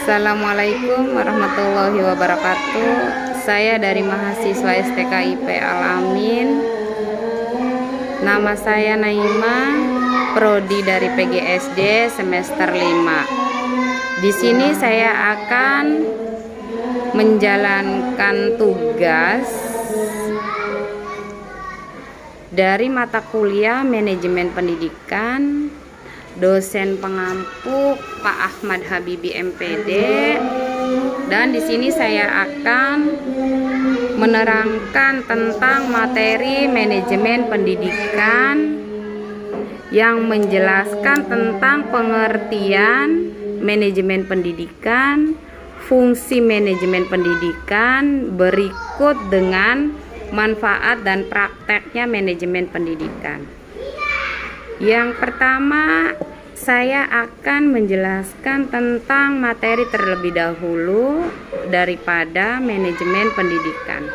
Assalamualaikum warahmatullahi wabarakatuh. Saya dari mahasiswa STKIP Al-Amin. Nama saya Naima, prodi dari PGSD semester 5. Di sini saya akan menjalankan tugas dari mata kuliah Manajemen Pendidikan, dosen pengampu Pak Ahmad Habibi MPD, dan di sini saya akan menerangkan tentang materi manajemen pendidikan yang menjelaskan tentang pengertian manajemen pendidikan, fungsi manajemen pendidikan, berikut dengan manfaat dan prakteknya manajemen pendidikan. Yang pertama, saya akan menjelaskan tentang materi terlebih dahulu daripada manajemen pendidikan.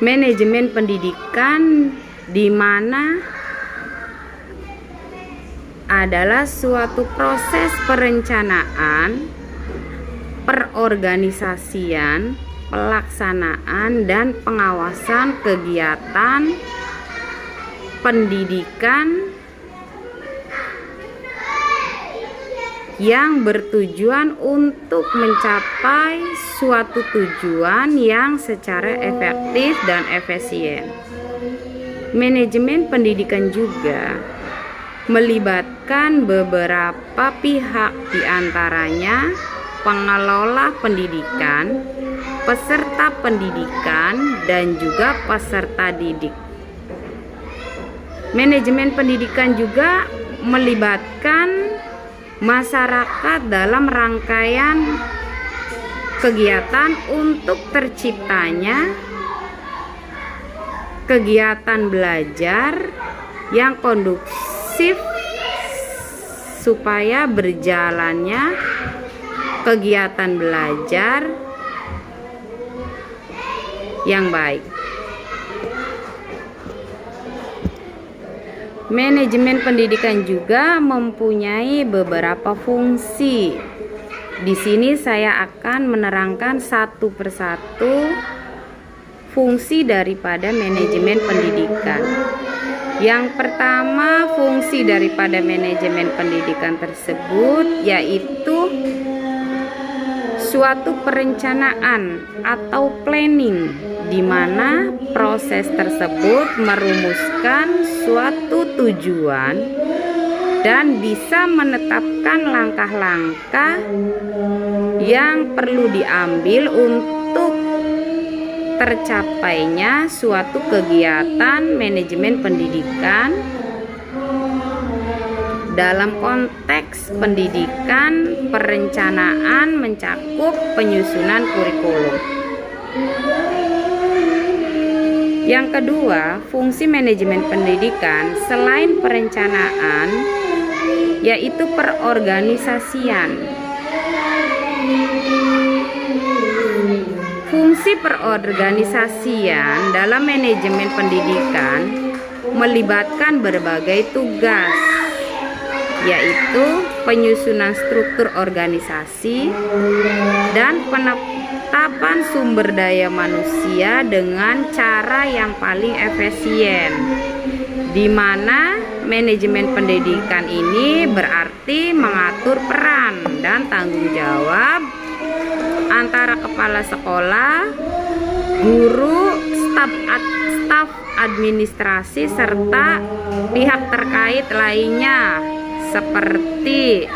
Manajemen pendidikan di mana adalah suatu proses perencanaan, perorganisasian, pelaksanaan, dan pengawasan kegiatan pendidikan yang bertujuan untuk mencapai suatu tujuan yang secara efektif dan efisien. Manajemen pendidikan juga melibatkan beberapa pihak, diantaranya pengelola pendidikan, peserta pendidikan, dan juga peserta didik. Manajemen pendidikan juga melibatkan masyarakat dalam rangkaian kegiatan untuk terciptanya kegiatan belajar yang kondusif supaya berjalannya kegiatan belajar yang baik. Manajemen pendidikan juga mempunyai beberapa fungsi. Di sini saya akan menerangkan satu persatu fungsi daripada manajemen pendidikan. Yang pertama, fungsi daripada manajemen pendidikan tersebut yaitu suatu perencanaan atau planning, di mana proses tersebut merumuskan suatu tujuan dan bisa menetapkan langkah-langkah yang perlu diambil untuk tercapainya suatu kegiatan manajemen pendidikan. Dalam konteks pendidikan, perencanaan mencakup penyusunan kurikulum. Yang kedua, fungsi manajemen pendidikan selain perencanaan yaitu perorganisasian. Fungsi perorganisasian dalam manajemen pendidikan melibatkan berbagai tugas, yaitu penyusunan struktur organisasi dan penetapan sumber daya manusia dengan cara yang paling efisien, di mana manajemen pendidikan ini berarti mengatur peran dan tanggung jawab antara kepala sekolah, guru, staf administrasi, serta pihak terkait lainnya seperti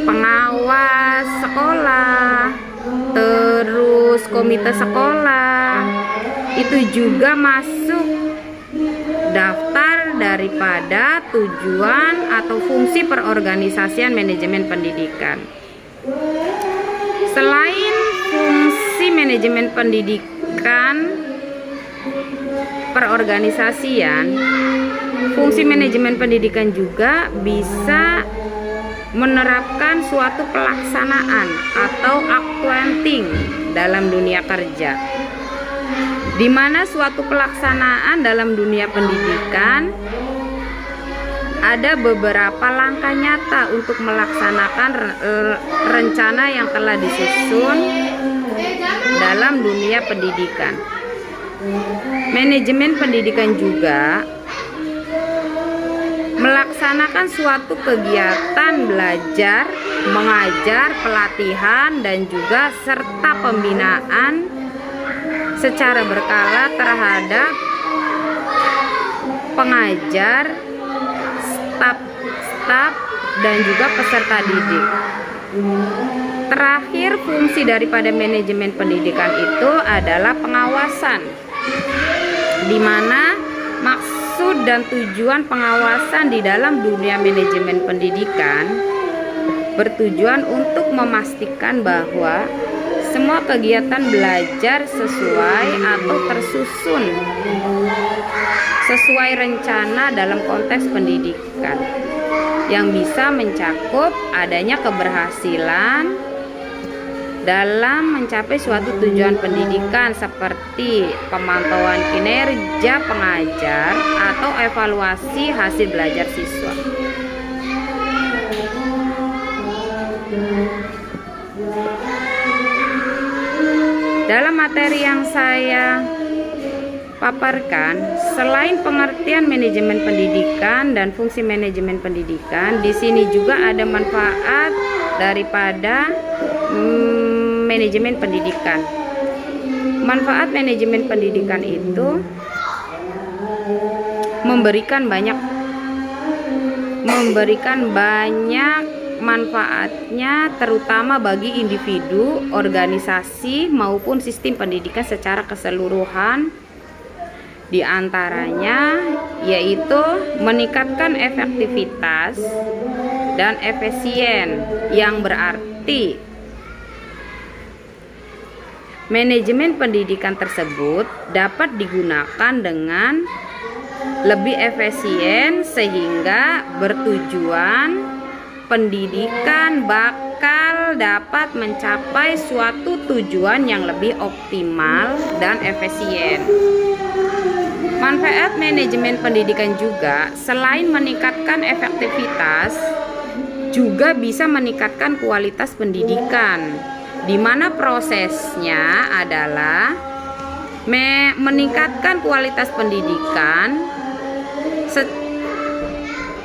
pengawas sekolah, terus komite sekolah. Itu juga masuk daftar daripada tujuan atau fungsi perorganisasian manajemen pendidikan. Selain fungsi manajemen pendidikan perorganisasian, fungsi manajemen pendidikan juga bisa menerapkan suatu pelaksanaan atau accounting dalam dunia kerja, di mana suatu pelaksanaan dalam dunia pendidikan ada beberapa langkah nyata untuk melaksanakan rencana yang telah disusun dalam dunia pendidikan. Manajemen pendidikan juga melaksanakan suatu kegiatan belajar, mengajar, pelatihan, dan juga serta pembinaan secara berkala terhadap pengajar, staf, dan juga peserta didik. Terakhir, fungsi daripada manajemen pendidikan itu adalah pengawasan, di mana maksud dan tujuan pengawasan di dalam dunia manajemen pendidikan bertujuan untuk memastikan bahwa semua kegiatan belajar sesuai atau tersusun sesuai rencana dalam konteks pendidikan, yang bisa mencakup adanya keberhasilan dalam mencapai suatu tujuan pendidikan seperti pemantauan kinerja pengajar atau evaluasi hasil belajar siswa. Dalam materi yang saya paparkan, selain pengertian manajemen pendidikan dan fungsi manajemen pendidikan, di sini juga ada manfaat daripada manajemen pendidikan. Manfaat manajemen pendidikan itu memberikan banyak manfaatnya, terutama bagi individu, organisasi, maupun sistem pendidikan secara keseluruhan. Di antaranya yaitu meningkatkan efektivitas dan efisien, yang berarti manajemen pendidikan tersebut dapat digunakan dengan lebih efisien sehingga bertujuan pendidikan bakal dapat mencapai suatu tujuan yang lebih optimal dan efisien. Manfaat manajemen pendidikan juga selain meningkatkan efektivitas, juga bisa meningkatkan kualitas pendidikan, di mana prosesnya adalah meningkatkan kualitas pendidikan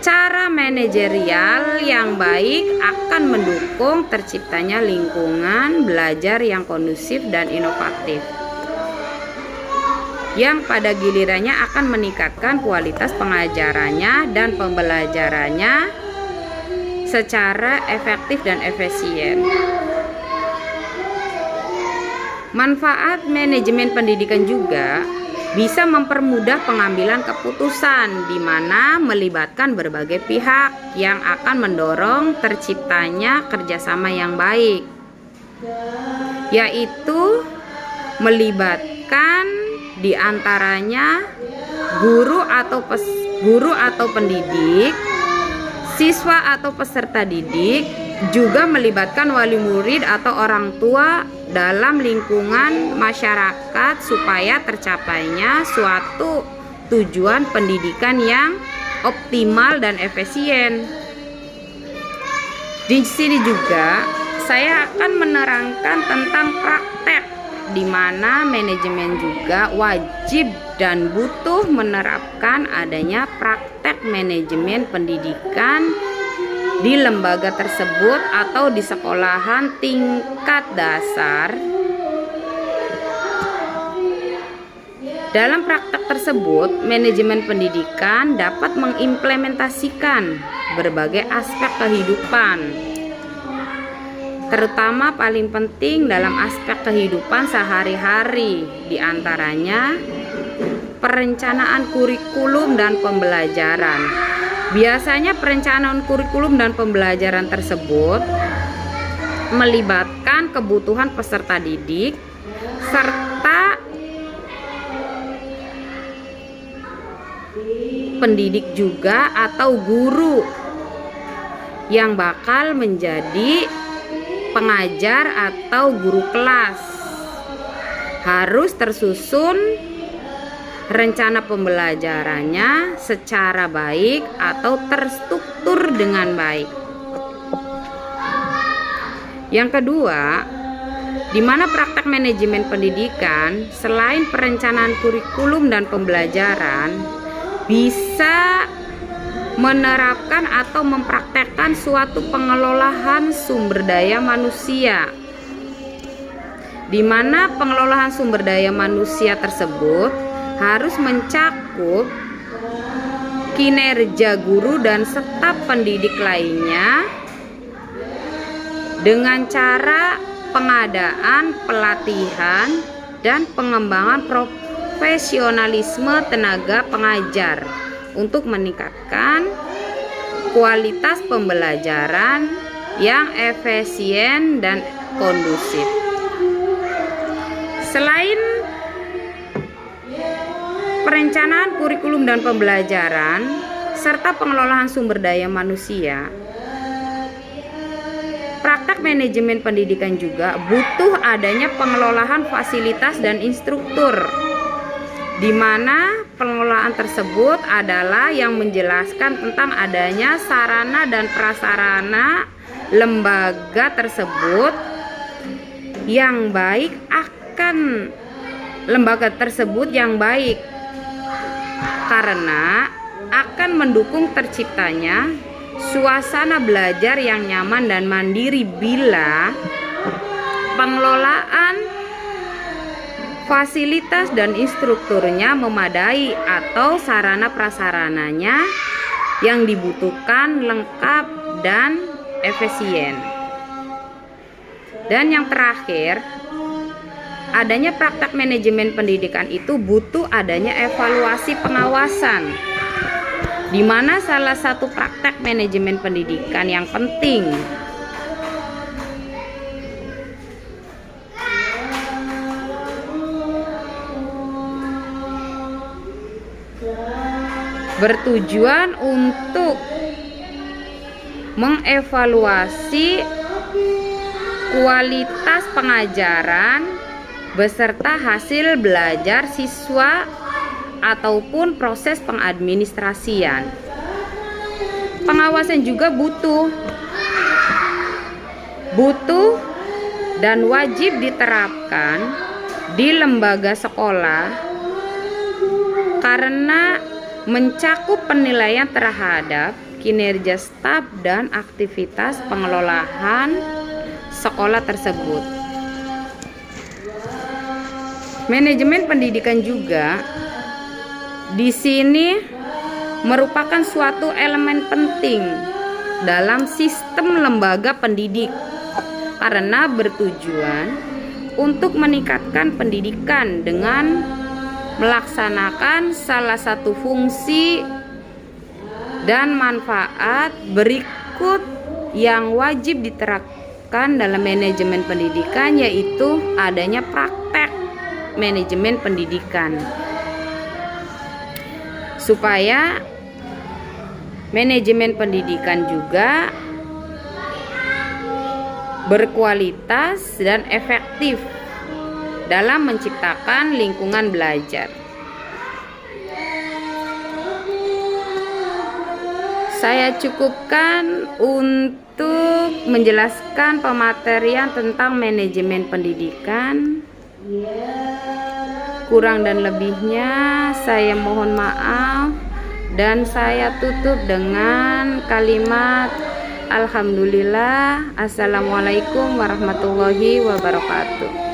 secara manajerial yang baik akan mendukung terciptanya lingkungan belajar yang kondusif dan inovatif, yang pada gilirannya akan meningkatkan kualitas pengajarannya dan pembelajarannya secara efektif dan efisien. Manfaat manajemen pendidikan juga bisa mempermudah pengambilan keputusan, di mana melibatkan berbagai pihak yang akan mendorong terciptanya kerjasama yang baik, yaitu melibatkan diantaranya guru atau pendidik, siswa atau peserta didik, juga melibatkan wali murid atau orang tua dalam lingkungan masyarakat supaya tercapainya suatu tujuan pendidikan yang optimal dan efisien. Di sini juga saya akan menerangkan tentang praktek, di mana manajemen juga wajib dan butuh menerapkan adanya praktek manajemen pendidikan di lembaga tersebut atau di sekolahan tingkat dasar. Dalam praktek tersebut, manajemen pendidikan dapat mengimplementasikan berbagai aspek kehidupan, terutama paling penting dalam aspek kehidupan sehari-hari, diantaranya perencanaan kurikulum dan pembelajaran. Biasanya perencanaan kurikulum dan pembelajaran tersebut melibatkan kebutuhan peserta didik serta pendidik juga atau guru yang bakal menjadi pengajar atau guru kelas. Harus tersusun rencana pembelajarannya secara baik atau terstruktur dengan baik. Yang kedua, di mana praktek manajemen pendidikan selain perencanaan kurikulum dan pembelajaran bisa menerapkan atau mempraktekkan suatu pengelolaan sumber daya manusia, di mana pengelolaan sumber daya manusia tersebut harus mencakup kinerja guru dan staf pendidik lainnya dengan cara pengadaan, pelatihan, dan pengembangan profesionalisme tenaga pengajar untuk meningkatkan kualitas pembelajaran yang efisien dan kondusif. Selain perencanaan kurikulum dan pembelajaran serta pengelolaan sumber daya manusia, praktek manajemen pendidikan juga butuh adanya pengelolaan fasilitas dan instruktur, di mana pengelolaan tersebut adalah yang menjelaskan tentang adanya sarana dan prasarana lembaga tersebut yang baik karena akan mendukung terciptanya suasana belajar yang nyaman dan mandiri bila pengelolaan fasilitas dan instrukturnya memadai atau sarana prasarananya yang dibutuhkan lengkap dan efisien. Dan yang terakhir, adanya praktek manajemen pendidikan itu butuh adanya evaluasi pengawasan, di mana salah satu praktek manajemen pendidikan yang penting bertujuan untuk mengevaluasi kualitas pengajaran beserta hasil belajar siswa ataupun proses pengadministrasian. Pengawasan juga butuh dan wajib diterapkan di lembaga sekolah karena mencakup penilaian terhadap kinerja staf dan aktivitas pengelolaan sekolah tersebut. Manajemen pendidikan juga di sini merupakan suatu elemen penting dalam sistem lembaga pendidik karena bertujuan untuk meningkatkan pendidikan dengan melaksanakan salah satu fungsi dan manfaat berikut yang wajib diterapkan dalam manajemen pendidikan, yaitu adanya praktek manajemen pendidikan supaya manajemen pendidikan juga berkualitas dan efektif dalam menciptakan lingkungan belajar. Saya cukupkan untuk menjelaskan pematerian tentang manajemen pendidikan. Kurang dan lebihnya saya mohon maaf, dan saya tutup dengan kalimat alhamdulillah. Assalamualaikum warahmatullahi wabarakatuh.